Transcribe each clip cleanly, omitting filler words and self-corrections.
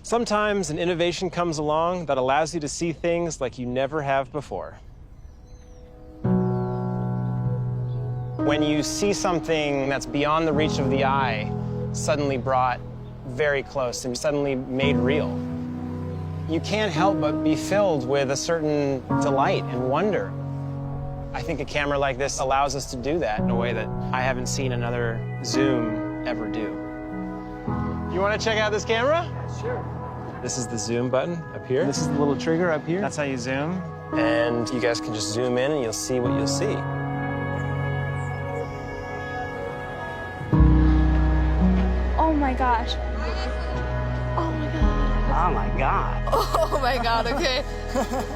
Sometimes an innovation comes along that allows you to see things like you never have before. When you see something that's beyond the reach of the eye, suddenly brought very close and suddenly made real, you can't help but be filled with a certain delight and wonder. I think a camera like this allows us to do that in a way that I haven't seen another zoom ever do. You want to check out this camera? Sure. This is the zoom button up here. This is the little trigger up here. That's how you zoom. And you guys can just zoom in and you'll see what you'll see. Oh my gosh. Oh my god. Oh my god. Oh my god, okay.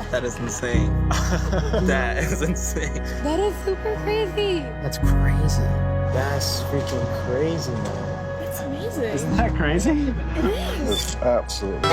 That is insane. That is insane. That is super crazy. That's crazy. That's freaking crazy, man. That's amazing. Isn't that crazy? It is. It's absolutely.